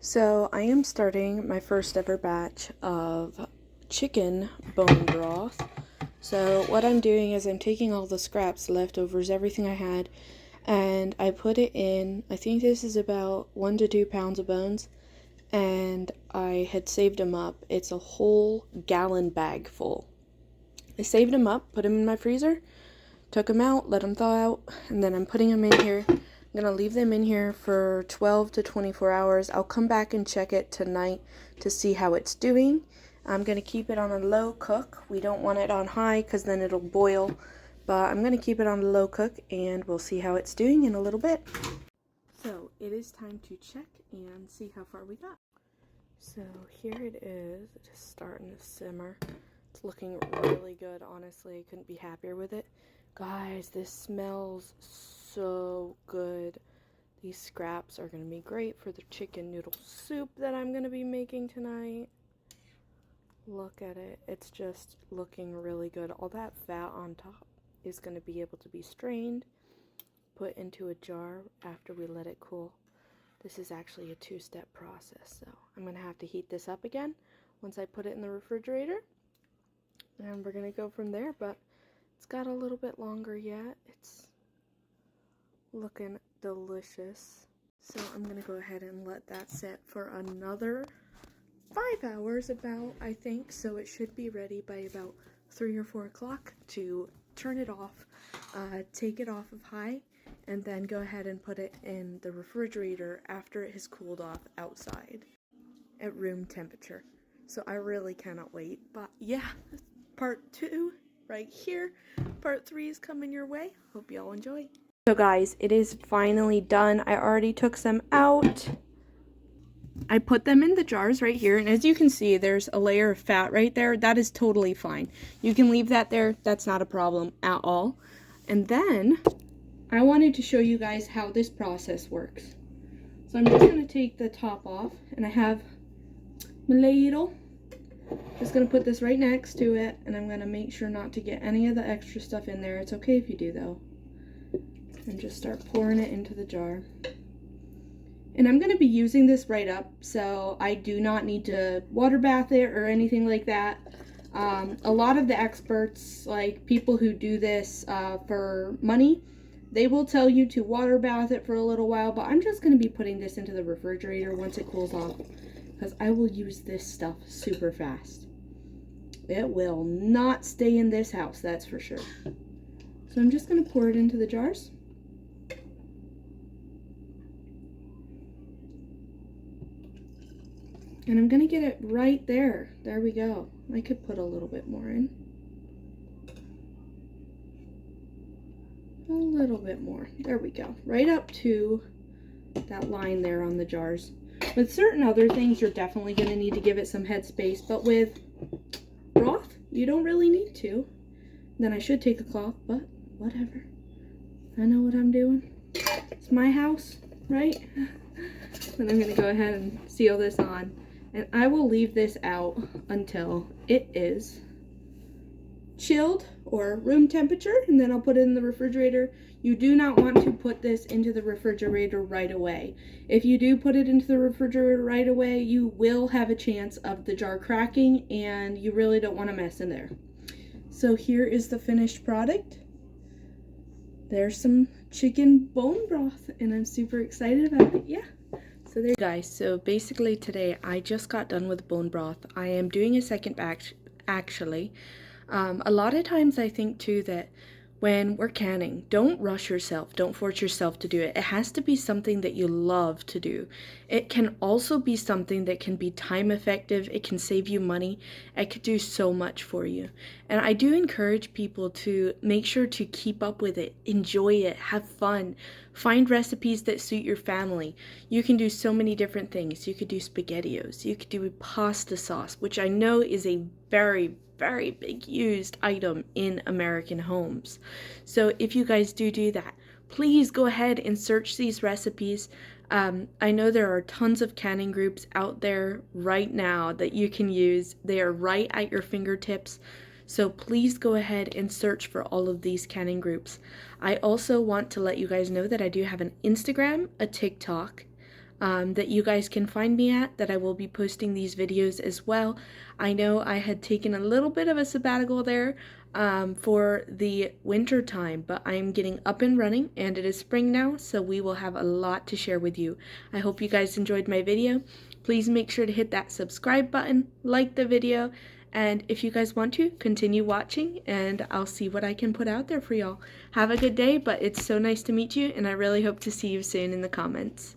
So I am starting my first ever batch of chicken bone broth. So what I'm doing is I'm taking all the scraps, leftovers, everything I had, and I put it in. I think this is about 1 to 2 pounds of bones, and I had saved them up. It's a whole gallon bag full. I saved them up, put them in my freezer, took them out, let them thaw out, and then I'm putting them in here. I'm going to leave them in here for 12 to 24 hours. I'll come back and check it tonight to see how it's doing. I'm going to keep it on a low cook. We don't want it on high because then it'll boil. But I'm going to keep it on a low cook and we'll see how it's doing in a little bit. So it is time to check and see how far we got. So here it is. It's starting to simmer. It's looking really good, honestly. I couldn't be happier with it. Guys, this smells so good. These scraps are going to be great for the chicken noodle soup that I'm going to be making tonight. Look at it. It's just looking really good. All that fat on top is going to be able to be strained, put into a jar after we let it cool. This is actually a 2-step process, so I'm going to have to heat this up again once I put it in the refrigerator. And we're going to go from there, but it's got a little bit longer yet. It's looking delicious. So I'm going to go ahead and let that sit for another 5 hours about, I think. So it should be ready by about 3 or 4 o'clock to turn it off, take it off of high, and then go ahead and put it in the refrigerator after it has cooled off outside at room temperature. So I really cannot wait. But yeah, part 2 right here. Part 3 is coming your way. Hope y'all enjoy. So guys, it is finally done. I already took some out. I put them in the jars right here, and as you can see, there's a layer of fat right there. That is totally fine. You can leave that there. That's not a problem at all. And then I wanted to show you guys how this process works. So I'm just going to take the top off, and I have my ladle. Just going to put this right next to it, and I'm going to make sure not to get any of the extra stuff in there. It's okay if you do, though. And just start pouring it into the jar. And I'm going to be using this right up, so I do not need to water bath it or anything like that. A lot of the experts, like people who do this for money, they will tell you to water bath it for a little while, but I'm just going to be putting this into the refrigerator once it cools off, because I will use this stuff super fast. It will not stay in this house, that's for sure. So I'm just going to pour it into the jars. And I'm going to get it right there. There we go. I could put a little bit more in. A little bit more. There we go. Right up to that line there on the jars. With certain other things, you're definitely going to need to give it some headspace. But with broth, you don't really need to. Then I should take a cloth, but whatever. I know what I'm doing. It's my house, right? And I'm going to go ahead and seal this on. And I will leave this out until it is chilled or room temperature, and then I'll put it in the refrigerator. You do not want to put this into the refrigerator right away. If you do put it into the refrigerator right away, you will have a chance of the jar cracking, and you really don't want to mess in there. So here is the finished product. There's some chicken bone broth, and I'm super excited about it. Yeah. So there, guys, so basically today I just got done with bone broth. I am doing a second batch, actually. A lot of times I think too that when we're canning, don't rush yourself, don't force yourself to do it. It has to be something that you love to do. It can also be something that can be time effective. It can save you money. It could do so much for you. And I do encourage people to make sure to keep up with it, enjoy it, have fun, find recipes that suit your family. You can do so many different things. You could do SpaghettiOs, you could do pasta sauce, which I know is a very big used item in American homes. So if you guys do that, please go ahead and search these recipes. I know there are tons of canning groups out there right now that you can use. They are right at your fingertips. So please go ahead and search for all of these canning groups. I also want to let you guys know that I do have an Instagram, a TikTok, that you guys can find me at, that I will be posting these videos as well. I know I had taken a little bit of a sabbatical there for the winter time, but I am getting up and running, and it is spring now, so we will have a lot to share with you. I hope you guys enjoyed my video. Please make sure to hit that subscribe button, like the video, and if you guys want to, continue watching, and I'll see what I can put out there for y'all. Have a good day, but it's so nice to meet you, and I really hope to see you soon in the comments.